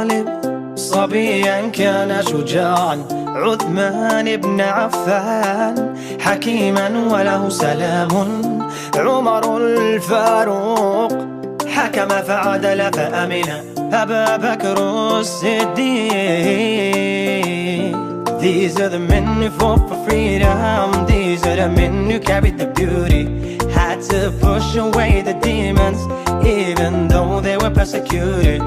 طالب. صبيا كان شجاعا عثمان بن عفان، حكيما وله سلام عمر الفاروق، حكم فعدل فأمن أبا بكر الصديق. These are the men who fought for freedom. These are the men who carried the beauty, had to push away the demons even though they were persecuted.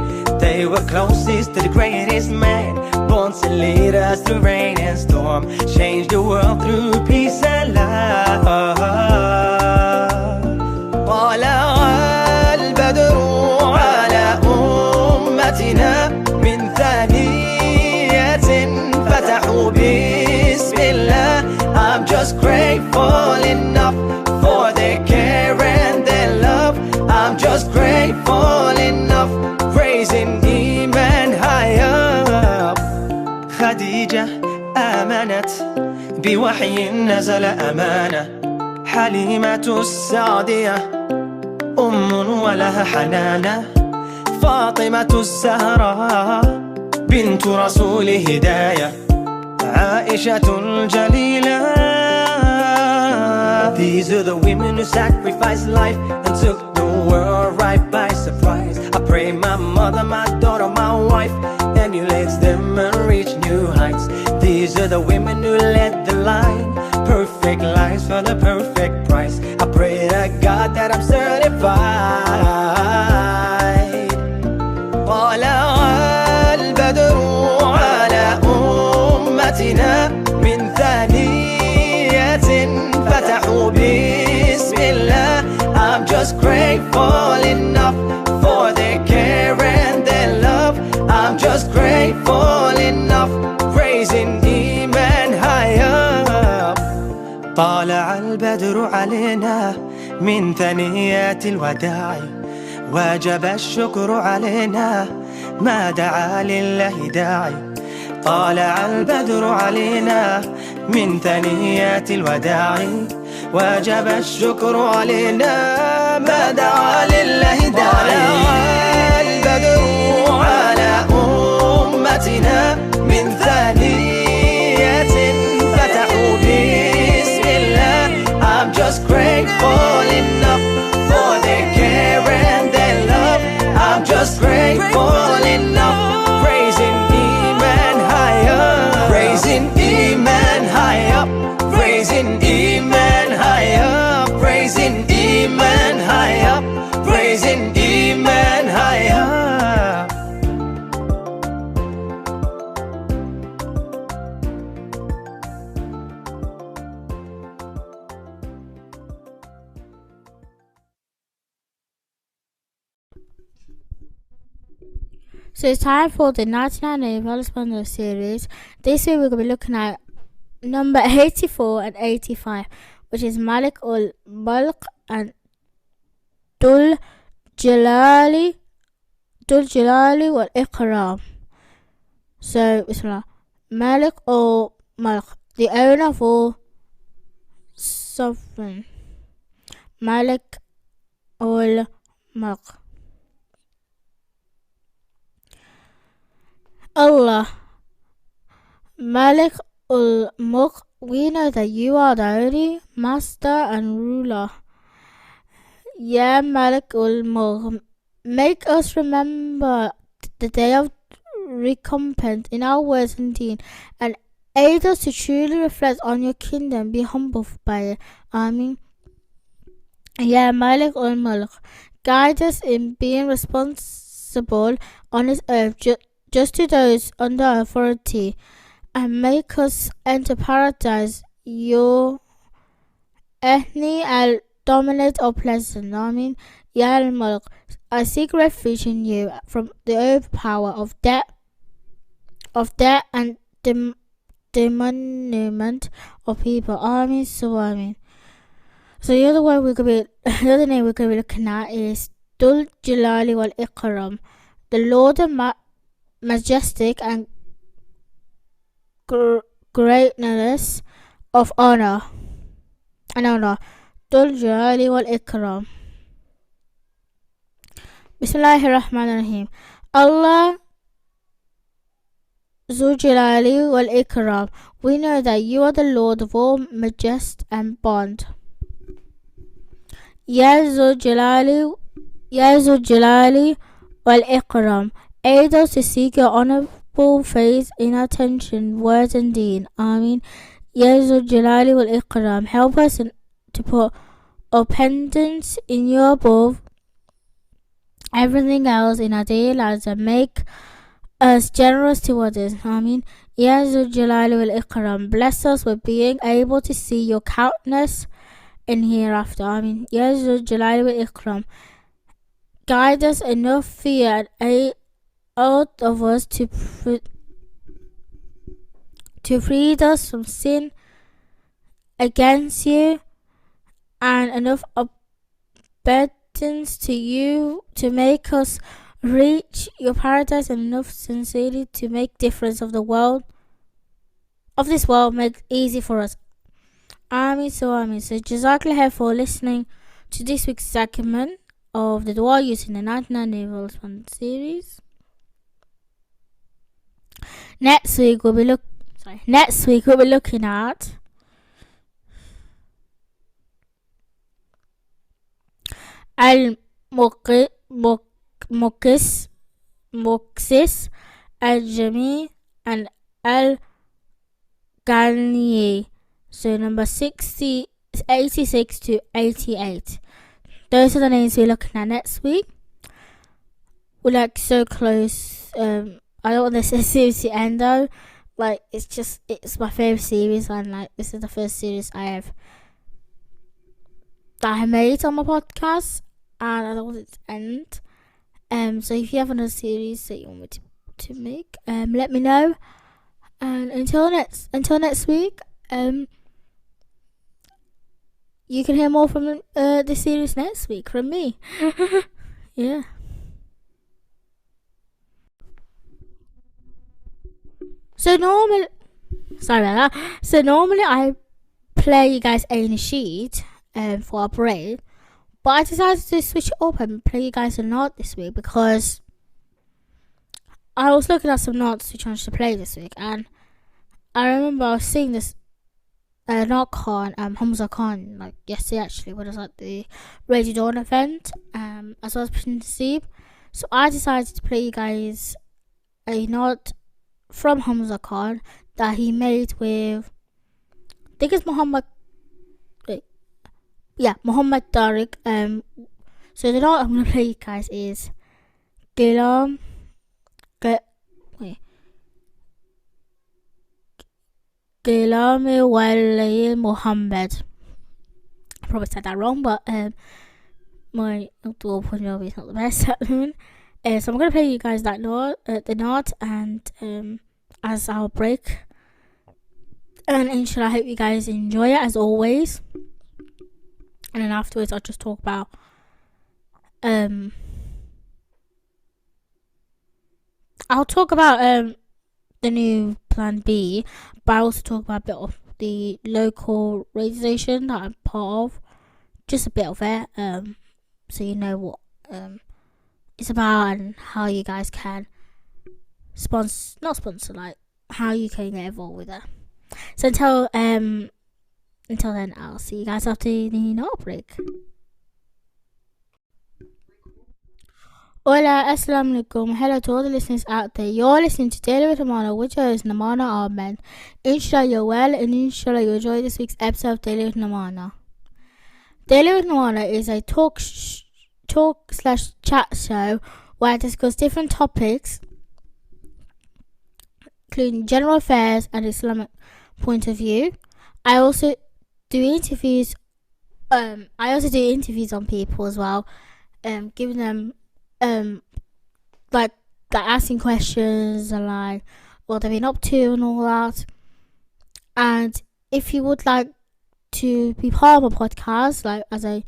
They were closest to the greatest man, born to lead us through rain and storm, change the world through peace and love. طلع البدر على أمتنا من ثانية فتحوا بسم الله. I'm just grateful enough for their care and their love. I'm just grateful enough, praising إيمان high up. خديجة آمنت بوحي نزل أمانة، حليمة السعدية أم ولها حنانة، فاطمة الزهراء بنت رسول هداية، عائشة الجليلة. These are the women who sacrificed life and took the world right by surprise. I pray my mother, my daughter, my wife emulates them and reach new heights. These are the women who led the line, perfect lives for the perfect price. I pray to God that I'm certified. طلع البدر على أمتنا من ثانية فتحوا بسم الله. I'm just grateful enough for their care and their love. I'm just grateful enough, praising إيمان high up. طالع البدر علينا من ثنيات الوداع، وجب الشكر علينا ما دعا لله داعي. طالع البدر علينا من ثنيات الوداع، وجب الشكر علينا ما دعا لله داعي. طالع البدر على أمتنا من ثانية فتحوا بسم الله. I'm just grateful enough for their care and their love. I'm just grateful enough, praising Iman high up, praising Iman high up, praising Iman high up, praising Iman high up, praising Iman high up. So it's time for the 99 Day Bundle series. This week we're going to be looking at number 84 and 85, which is Malik ul Mulk and Dhul Jalali wal Ikram. So Bismillah. Malik ul Mulk, the owner of all, sovereign. Malik ul Mulk. Allah, Malik ul Mulk, we know that you are the only master and ruler. Ya Malik ul Mulk, make us remember the day of recompense in our words and deeds, and aid us to truly reflect on your kingdom. Be humble by it. Ameen. Ya Malik ul Mulk, guide us in being responsible on this earth, just to those under authority, and make us enter paradise. Your ethnic and dominate or pleasant. Ameen. Ya al-Mulk, I seek refuge in you from the overpower of debt and demoniment of people. Ameen. So Ameen. So the other name we're gonna be looking at is Dhul Jalali wal Ikram, the Lord of majestic and greatness of honor and honor. Dhul Jalali wal Ikram. Bismillahir Rahmanir Rahim. Allah Zul Jalali wal Ikram, we know that you are the Lord of all majesty and bond. Ya Zul Jalali wal Ikram, aid us to seek your honorable face in attention, words and deed. Ameen. Ya Zul Jalali wal Ikram, help us to put our pendants in your above everything else in our daily lives and make us generous to others. Ameen. Ya Zul Jalali wal Ikram, bless us with being able to see your countenance in hereafter. Ameen. Ya Zul Jalali wal Ikram, guide us enough fear and aid out of us to free us from sin against you, and enough obedience to you to make us reach your paradise, and enough sincerity to make difference of this world make easy for us. Ameen. So Jazakallah khair for listening to this week's segment of the dua using the 99 Nivels Fund series. Next week we'll be looking at Al-Muqsis, Al-Jami and Al-Ghani. So number 86 to 88. Those are the names we're looking at next week. We're like so close. I don't want this series to end though. Like it's my favourite series, and like this is the first series that I made on my podcast, and I don't want it to end. So if you have another series that you want me to make, let me know. And until next week, you can hear more from the series next week from me. Yeah. So normally I play you guys a nasheed for a break, but I decided to switch it up and play you guys a Naat this week because I was looking at some Naats to change to play this week, and I remember I was seeing this Naat Khan, Hamza Khan, like yesterday actually, when I was at the Radio Dawn event, as well as Prince Nasib. So I decided to play you guys a Naat from Hamza Khan that he made with, I think it's Muhammad Tariq. So the Naat I'm gonna play you guys is Gilami Wali Muhammad. I probably said that wrong, but my Urdu Punjabi is not the best at the moment. So I'm gonna play you guys that the Naat, and as our break, and inshallah I hope you guys enjoy it as always. And then afterwards I'll just talk about the new Plan B, but I'll also talk about a bit of the local radio station that I'm part of, just a bit of it, so you know what it's about and how you guys can like how you can get involved with it. So until then, I'll see you guys after the Naat break. Hola, assalamu alaikum. Hello to all the listeners out there. You're listening to Daily with Namana, which is Namana Ahmed. Inshallah you're well, and inshallah you enjoy this week's episode of Daily with Namana. Daily with Namana is a talk/chat show where I discuss different topics, including general affairs and Islamic point of view. I also do interviews. On people as well, giving them like asking questions and like what they've been up to and all that. And if you would like to be part of my podcast, like as a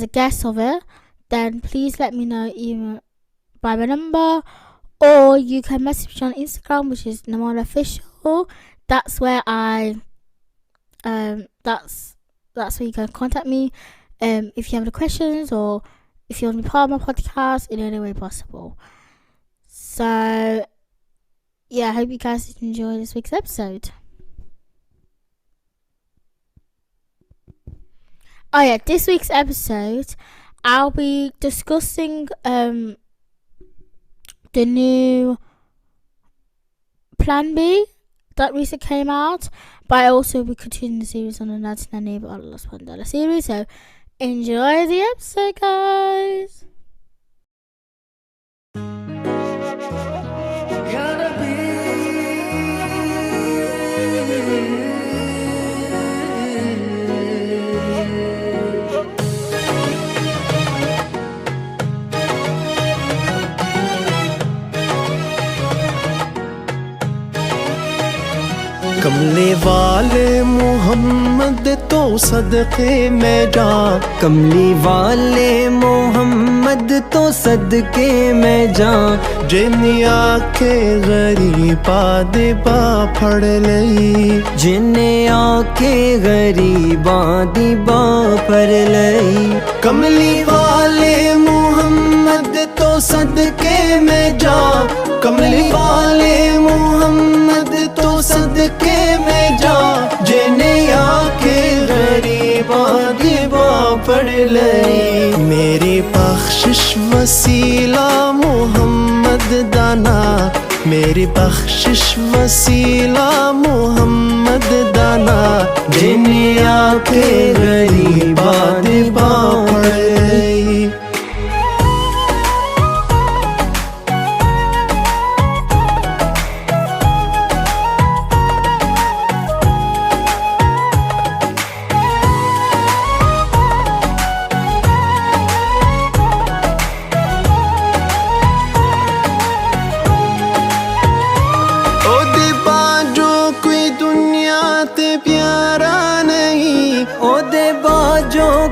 guest of it, then please let me know either by my number, or you can message me on Instagram, which is Namana Official. That's where that's where you can contact me if you have any questions, or if you want to be part of my podcast in any way possible. So yeah, I hope you guys enjoy this week's episode. Oh yeah, this week's episode, I'll be discussing the new Plan B that recently came out, but I also will be continuing the series on the 99 Neighborhood $1 series, so enjoy the episode, guys! कमले वाले मोहम्मद तो सदके में जा, कमली वाले मोहम्मद तो सदके में जा, जिनिया के गरीबा दिबा फड़ लई, जिन्हें आके गरीबा दिबा पर लई। कमली वाले मोहम्मद तो सदके में जा, कमली वाले मोहम्मद तो सदके में जा, जिन्हें आके गरीबा दिबा पड़ लई। मेरी बख्शिश वसीला मोहम्मद दाना, मेरी बख्शिश वसीला मोहम्मद दाना, जिन्हें आके गरीबा दिबा पड़ लई।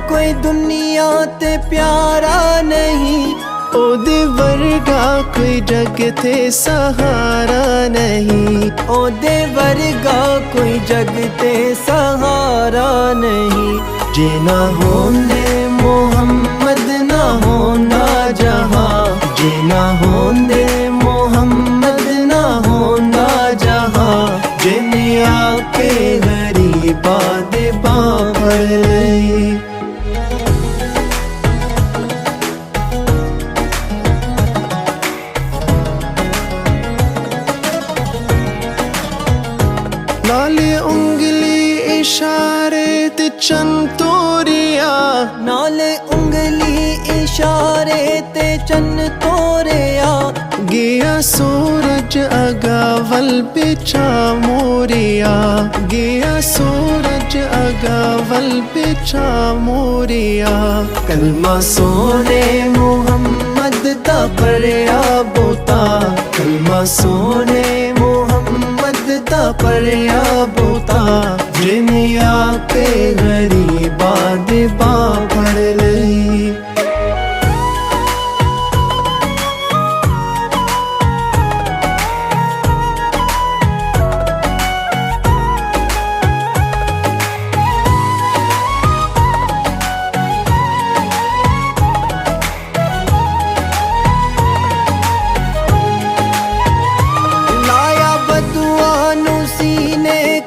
कोई दुनिया ते प्यारा नहीं, ओदे वर्गा कोई जग ते सहारा नहीं, ओदे वर्गा कोई जग ते सहारा नहीं। जे ना होंदे मोहम्मद ना होंदा जहां, जे ना होंदे मोहम्मद ना होंदा जहां, जिन्हें आके गरीबा दिबा पड़ लई। नाले उंगली इशारे ते चन तोरिया, नाले उंगली इशारे ते चन तोरिया, गया सूरज अगावल पिछा मोरिया, गया सूरज अगावल पिछा मोरिया। कलमा सोने मोहम्मद दा पढ़िया बोता, कलमा सोने मोहम्मद दा पढ़िया बोता, जिन्हें आके गरीबा दिबा पड़ लई।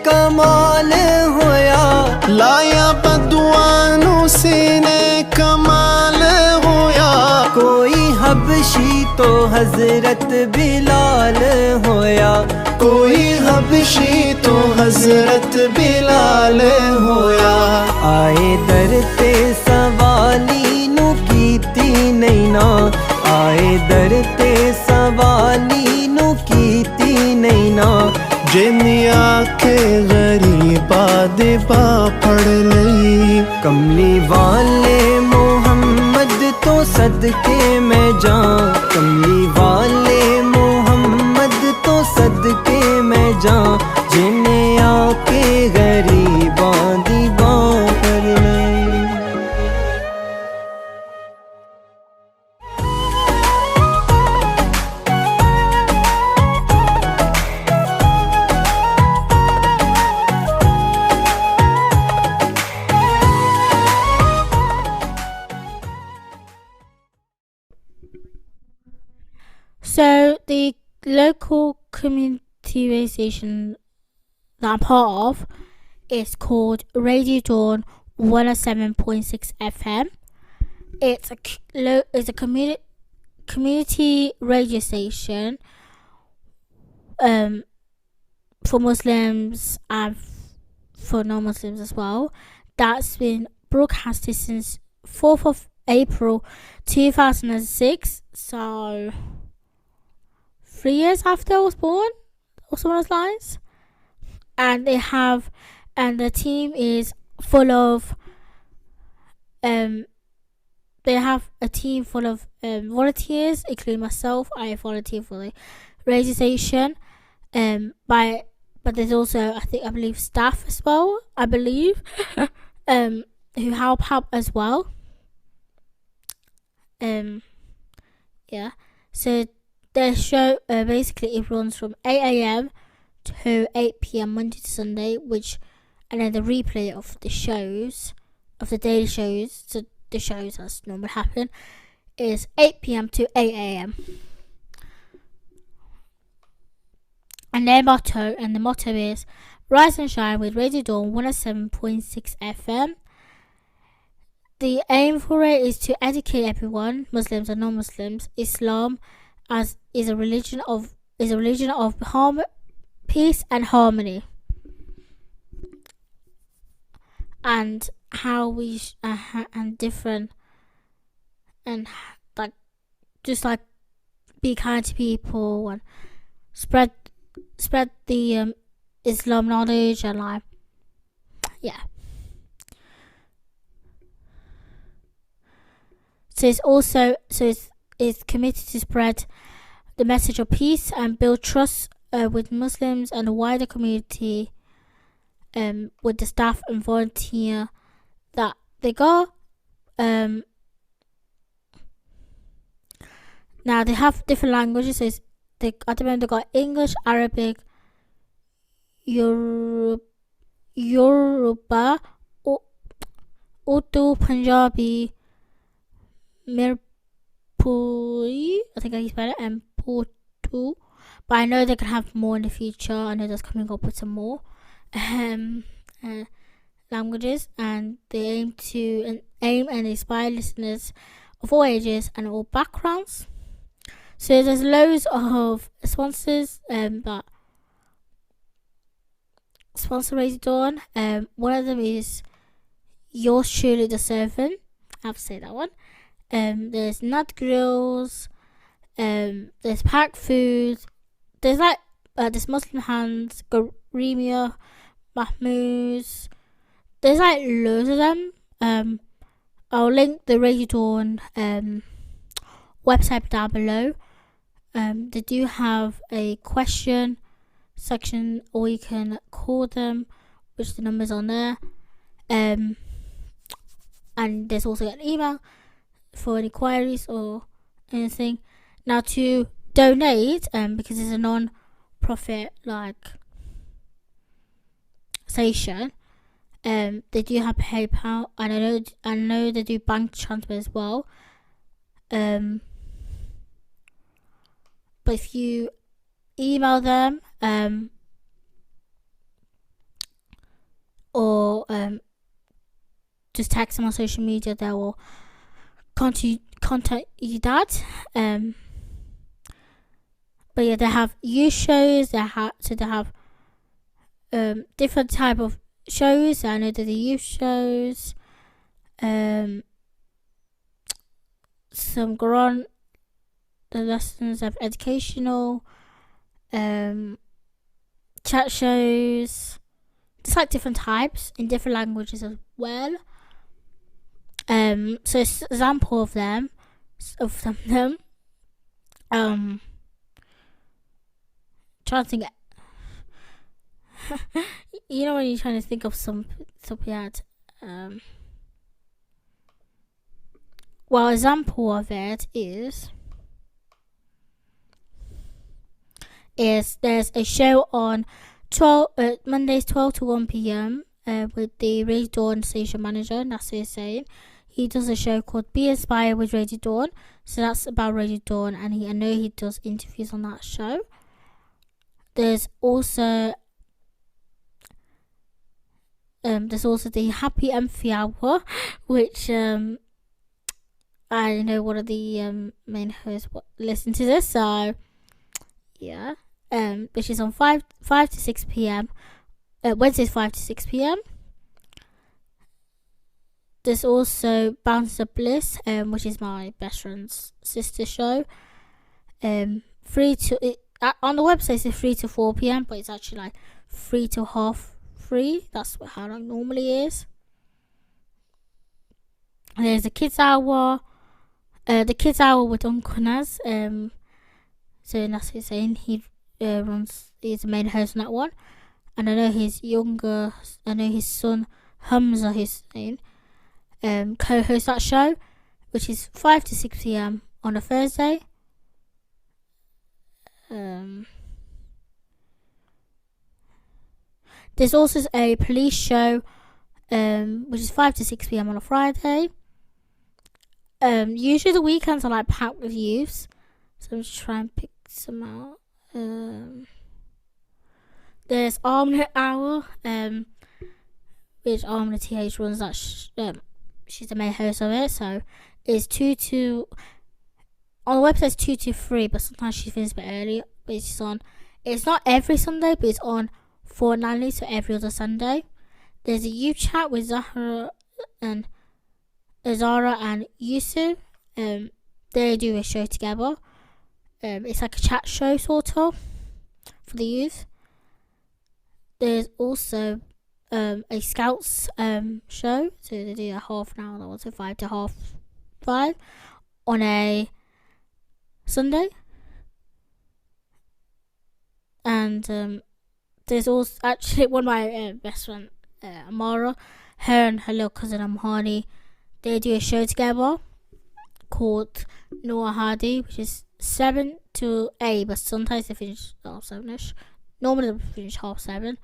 कमाल होया, लाया बदुआनो सीने कमाल होया, कोई हबशी तो हजरत बिलाल होया, कोई हबशी तो हजरत बिलाल होया। आए दर ते सवाली नु कीती नहीं ना, आए दर ते सवाली नु कीती नहीं ना, जिन्हें आके गरीबा दिबा पड़ लई। कमली वाले मोहम्मद तो सदके में जा, कमली वाले मोहम्मद तो सदके में जा, जिन्हें आके गरीबा दिबा कर लई। So the local community community radio station that I'm part of is called Radio Dawn 107.6 FM. It's a community radio station for Muslims and for non-Muslims as well. That's been broadcasted since 4th of April 2006. So 3 years after I was born, or some of those lines. And the team is full of they have a team full of volunteers, including myself. I volunteer for the radio station. But there's also I believe staff as well. I believe who help out as well. Yeah. So the show basically it runs from 8 a.m. to 8 p.m. Monday to Sunday, and then the replay of the shows, of the daily shows, so the shows as normally happen, is 8 p.m. to 8 a.m. And the motto is Rise and Shine with Radio Dawn 107.6 FM. The aim for it is to educate everyone, Muslims and non-Muslims. Islam is a religion of peace and harmony, and how we and different, and like just like be kind to people and spread the Islam knowledge and like So it's committed to spread the message of peace and build trust with Muslims and the wider community, with the staff and volunteer that they got. Now they have different languages. So at the moment they got English, Arabic, Yoruba, Urdu, Punjabi, Mirpuri, I think I spell it, and Purtu. But I know they can have more in the future. I know that's coming up with some more languages, and they aim and inspire listeners of all ages and all backgrounds. So there's loads of sponsors that sponsor Radio Dawn. One of them is Yours Truly the Servant. I have to say that one. There's Nut Grills. There's Packed Foods. There's there's Muslim Hands, Garemia, Mahmoud's. There's loads of them. I'll link the Radio Dawn website down below. They do have a question section, or you can call them, which the number's on there. And there's also an email for any queries or anything. Now to donate, because it's a non-profit station, they do have PayPal, and I know they do bank transfer as well. But if you email them or just text them on social media, they will contact you that. But yeah, they have youth shows. They have different type of shows. I know that the youth shows, some Quran, the lessons of educational, chat shows, just different types in different languages as well. So it's an example of them. Trying to think. You know when you're trying to think of something yet. Well, example of it is there's a show on Mondays 12 to 1 p.m. With the Radio Dawn station manager, Nasir Hussain. He does a show called Be Inspired with Radio Dawn. So that's about Radio Dawn, and I know he does interviews on that show. there's also the Happy Empty Hour, which I know one of the main hosts listen to this, so yeah. Which is on 5 to 6 p.m. Wednesdays 5 to 6 p.m. There's also Bounce of Bliss, which is my best friend's sister show. On the website it's 3 to 4 p.m, but it's actually like 3 to half 3. That's how long normally is. And there's a Kids Hour. The Kids Hour with Uncle Naz. So that's Hussein. He's the main host on that one. And I know his son Hamza Hussein co-hosts that show, which is 5 to 6 p.m. on a Thursday. There's also a police show, which is 5 to 6 p.m. on a Friday. Usually the weekends are like packed with youths, so I'm just trying to pick some out. There's Armina Hour, which Armina TH runs that. She's the main host of it, so it's 2 to. On the website it's 2 to 3, but sometimes she finishes a bit early. But it's not every Sunday, but it's on fortnightly, so every other Sunday. There's a youth chat with Zara and Yusuf. They do a show together. It's like a chat show sort of for the youth. There's also a Scouts show, so they do a half an hour, also 5 to half 5 on a Sunday. And there's also actually one of my best friend, Amara, her and her little cousin Amhani, they do a show together called Noah Hardy, which is 7 to 8, but sometimes they finish half 7ish. Normally they finish half 7,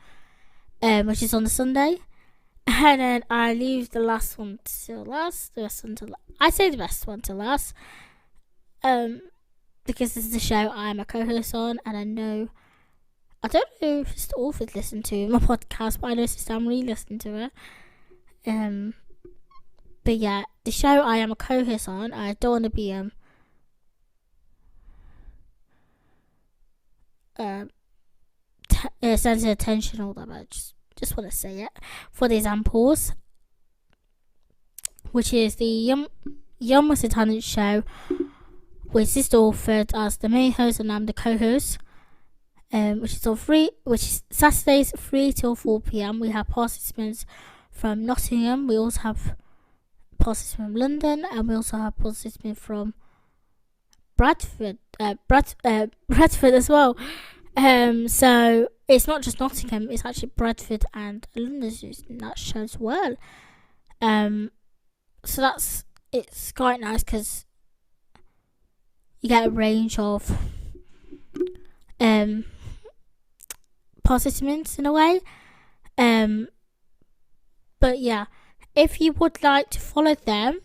which is on the Sunday. And then I leave the last one till last. I say the best one till last, because this is the show I'm a co-host on, and I don't know if Sister Orford listened to my podcast, but I know Sister Amory listened to it. But yeah, the show I am a co-host on, I don't want to be center attention all that, but I just want to say it for the examples, which is the Young Muslim Talent show with Sister Orford as the main host and I'm the co-host. Which is Saturdays 3 till 4 p.m. We have participants from Nottingham. We also have participants from London, and we also have participants from Bradford as well. So it's not just Nottingham; it's actually Bradford and London in that show as well. So it's quite nice because you get a range of participants in a way. But yeah, if you would like to follow them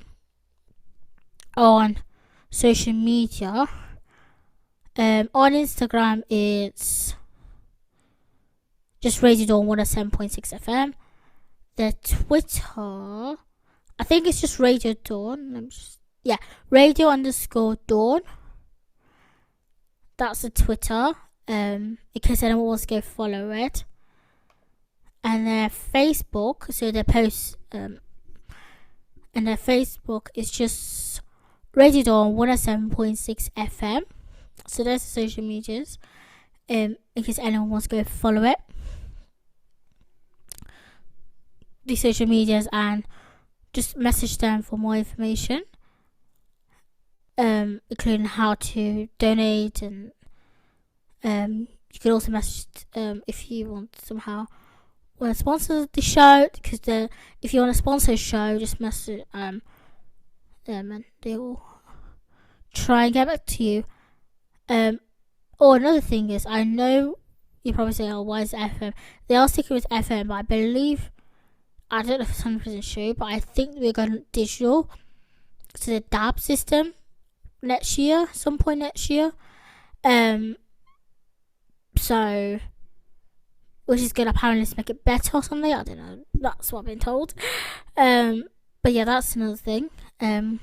on social media, on Instagram it's just Radio Dawn 107.6 FM. The Twitter, I think it's just Radio Dawn. Radio_Dawn. That's the Twitter. In case anyone wants to go follow it. And their Facebook, so their posts, and their Facebook is just Radio Dawn 107.6 FM. So there's the social medias. In case anyone wants to go follow it. The social medias, and just message them for more information. Including how to donate, and you can also message if you want to sponsor the show, because if you want to sponsor a show, just message them and they will try and get back to you. Another thing is, I know you probably say, oh, why is it FM? They are sticking with FM, but I believe, I don't know if it's 100% true, but I think we're going digital to the DAB system some point next year. So So, which is going to apparently make it better or something. I don't know. That's what I've been told. But yeah, that's another thing. And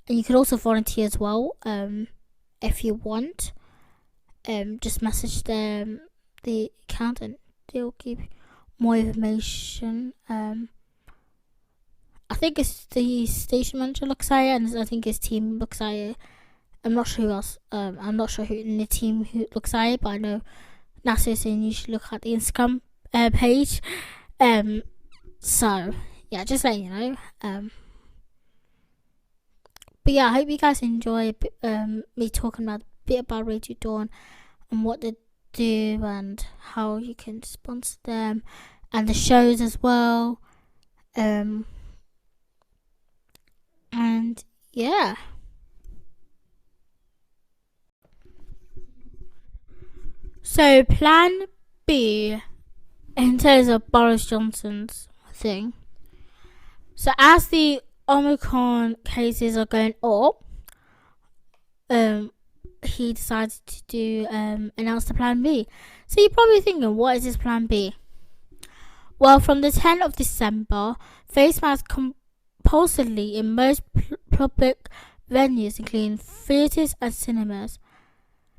you could also volunteer as well, if you want. Just message them, the account, and they'll give more information. I think it's the station manager Luxaya, and I think his team Luxaya. I'm not sure who else. I'm not sure who in the team who Luxaya, but I know NASA is saying you should look at the Instagram page. So yeah, just letting you know. But yeah, I hope you guys enjoy me talking about a bit about Radio Dawn and what they do and how you can sponsor them and the shows as well. And yeah. So plan B in terms of Boris Johnson's thing. So as the Omicron cases are going up, he decided to do announce the plan B. So you're probably thinking, what is this plan B? Well, from the 10th of December, face masks compulsorily in most public venues, including theatres and cinemas.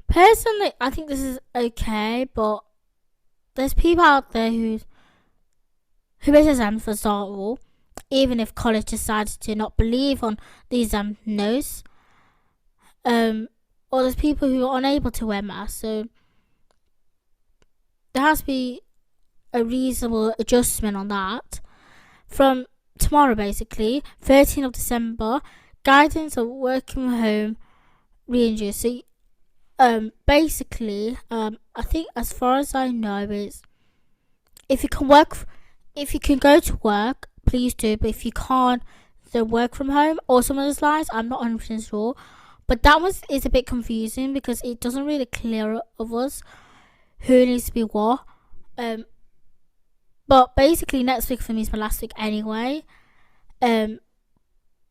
Personally, I think this is okay, but there's people out there who miss exams for start of all, even if college decides to not believe on the exam notes. Or there's people who are unable to wear masks, so there has to be a reasonable adjustment on that. From tomorrow, basically, 13th of December, guidance of working from home re-introduced. So, basically, I think as far as I know is, if you can go to work, please do. But if you can't, then work from home or some of those lines. I'm not 100% sure. But that one is a bit confusing because it doesn't really clear of us who needs to be what. But basically next week for me is my last week anyway. But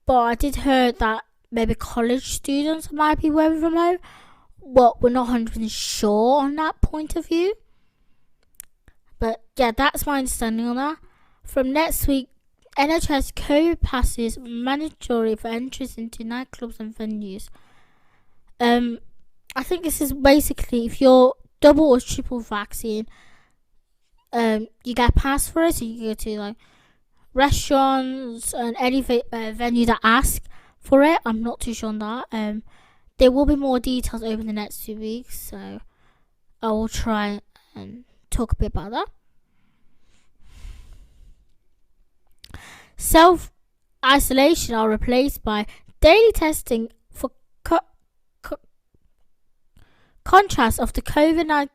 I did hear that maybe college students might be working from home. Well, we're not 100% sure on that point of view. But yeah, that's my understanding on that. From next week, NHS COVID passes mandatory for entrance into nightclubs and venues. I think this is basically if you're double or triple vaccine, you get a pass for it, so you go to like restaurants and any venue that ask for it. I'm not too sure on that. There will be more details over the next 2 weeks, so I will try and talk a bit about that. Self-isolation are replaced by daily testing for contrast of the COVID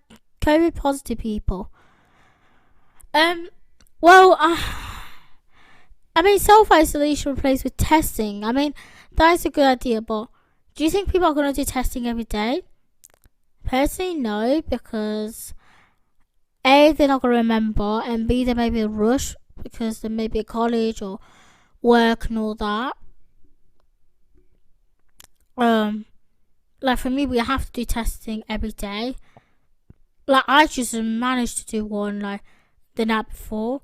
positive people. Well, I mean, self-isolation replaced with testing. I mean, that is a good idea, but do you think people are going to do testing every day? Personally, no, because A, they're not going to remember, and B, there may be a rush because there may be a college or work and all that. Like for me, we have to do testing every day. Like I just managed to do one like the night before.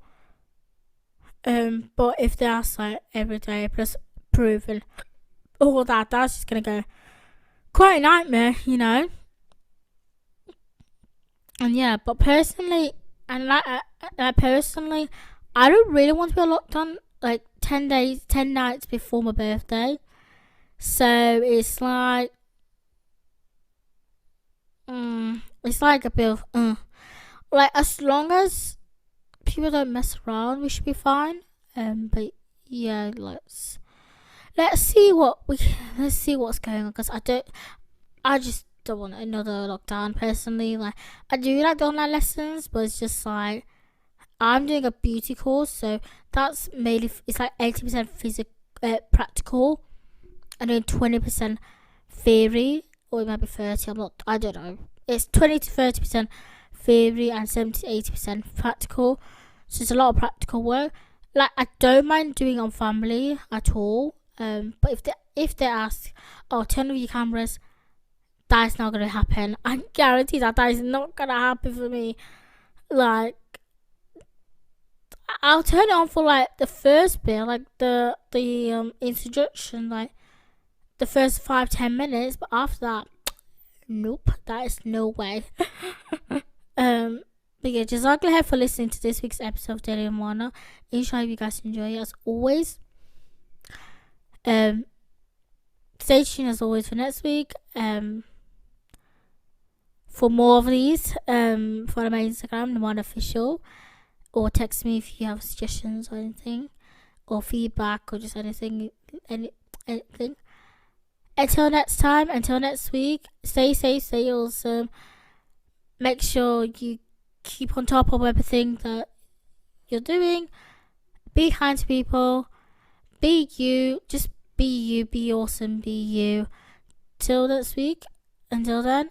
But if they ask like every day plus proof and all that, that's just gonna go quite a nightmare, you know. And yeah, but personally, I don't really want to be locked on like 10 nights before my birthday. So it's like, it's like a bit of, like as long as people don't mess around, we should be fine. But yeah, let's see what's going on, because I just don't want another lockdown personally. Like I do like the online lessons, but it's just like I'm doing a beauty course, so that's mainly it's like 80% practical, and then 20% theory, or it might be 30. I don't know. It's 20 to 30% theory and 70 to 80% practical. So it's a lot of practical work. Like I don't mind doing on family at all. But if they ask, oh, turn off your cameras, that is not going to happen. I guarantee that is not going to happen for me. Like, I'll turn it on for like the first bit, like the introduction, like the first 5-10 minutes, but after that, nope, that is no way. But yeah, Jazakallah for listening to this week's episode of Daily Amana. Inshallah you guys enjoy it as always. Stay tuned as always for next week. For more of these, follow my Instagram, Namana Official, or text me if you have suggestions or anything, or feedback, or just anything. Until next time, until next week, stay safe, stay awesome. Make sure you keep on top of everything that you're doing. Be kind to people. Be you. Just be you. Be awesome. Be you. Till next week. Until then,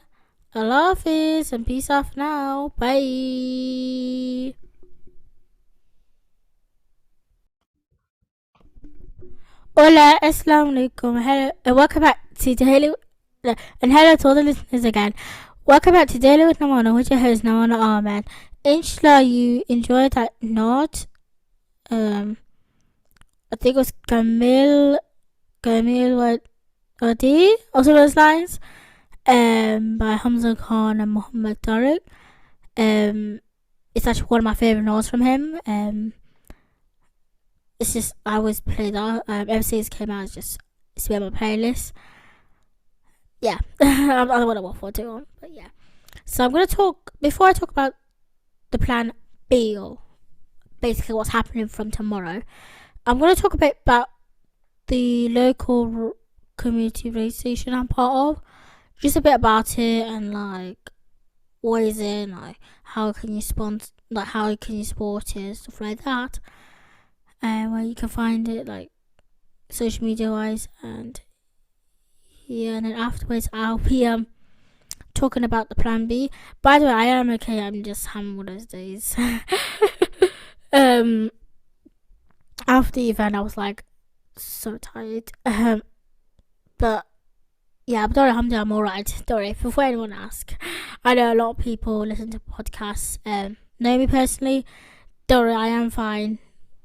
Allah Hafiz and peace out for now. Bye. Hola, assalamu alaikum. Hello, and welcome back to Daily. And hello to all the listeners again. Welcome back to Daily with Namana, with your host Namana Ahmed. Inshallah, you enjoyed that note. I think it was Kamil Wadi, also those lines. By Hamza Khan and Muhammad Tariq. It's actually one of my favourite notes from him. It's just, I always play that. Ever since it came out, it's been on my playlist. Yeah, I don't want to waffle too on, but yeah. So I'm going to talk, before I talk about the plan B, or basically what's happening from tomorrow, I'm going to talk a bit about the local community radio station I'm part of. Just a bit about it, and like, what is it, like, how can you support it, stuff like that. And where you can find it, like, social media wise, and yeah, and then afterwards I'll be talking about the plan B. By the way, I am okay, I'm just having one of those days. After the event I was like so tired. But yeah, but alhamdulillah, I'm alright. Don't worry, before anyone asks. I know a lot of people listen to podcasts, know me personally. Don't worry, I am fine.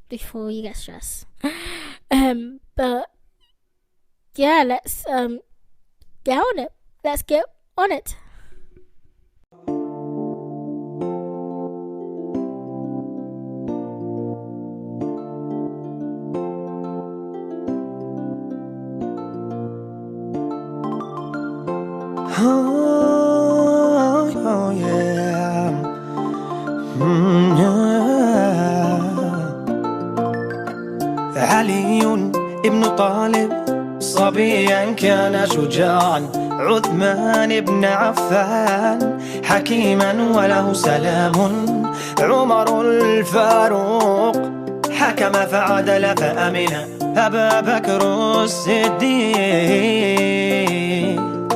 Before you get stressed. But yeah, let's get on it. Let's get on it. Oh yeah. Yeah. علي ابن طالب صبيا كان شجاعا، عثمان ابن عفان حكيما وله سلام، عمر الفاروق حكم فعدل فأمن، أبا بكر الصديق.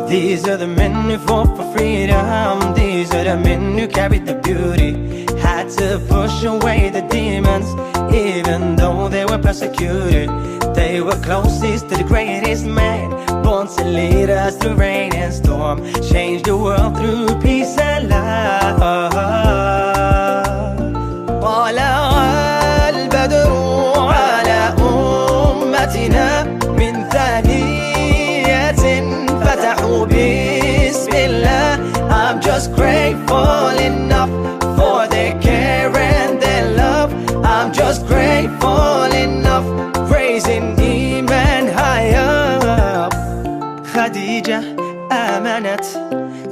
These are the men who fought for freedom. These are the men who carried the beauty, had to push away the demons, even though they were persecuted. They were closest to the greatest man, born to lead us through rain and storm, change the world through peace and love. طلع البدر على أمتنا من ثانية فتحوا بسم الله. I'm just grateful enough for their care and their love. I'm just grateful enough, praising إيمان high up. خديجة آمنت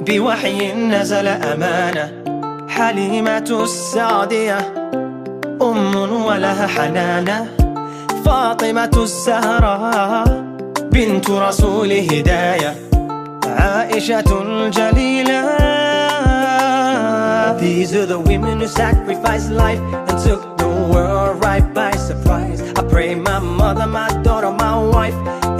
بوحي نزل أمانة، حليمة السعدية أم ولها حنانة، فاطمة الزهراء بنت رسول هداية، عائشة الجليلة. These are the women who sacrificed life and took the world right by surprise. I pray my mother, my daughter, my wife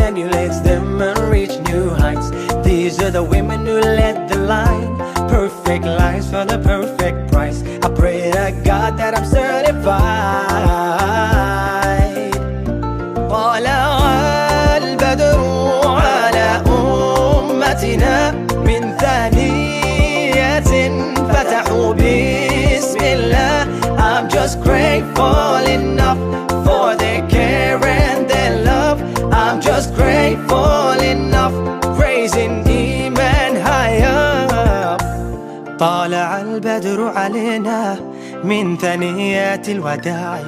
emulates them and reach new heights. These are the women who led the line, perfect lives for the perfect price. I pray to God that I'm certified. طلع البدر على أمتنا من grateful enough for their care and their love. I'm just grateful enough, raising iman high up. طالع البدر علينا من ثنيات الوداع،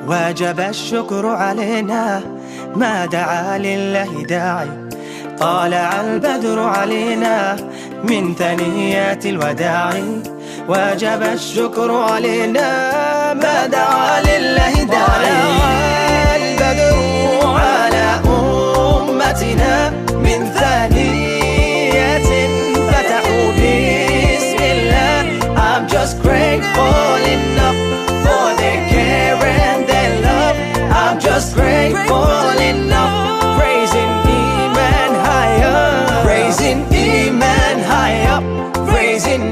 وجب الشكر علينا ما دعا لله داعي. طالع البدر علينا من ثنيات الوداع، وجب الشكر علينا ما دعا لله داعي. طالع البدر على أمتنا من ثنيات فتحوا بسم الله. I'm just grateful enough for their care and their love. I'm just grateful enough, raising iman high up, raising iman high up, raising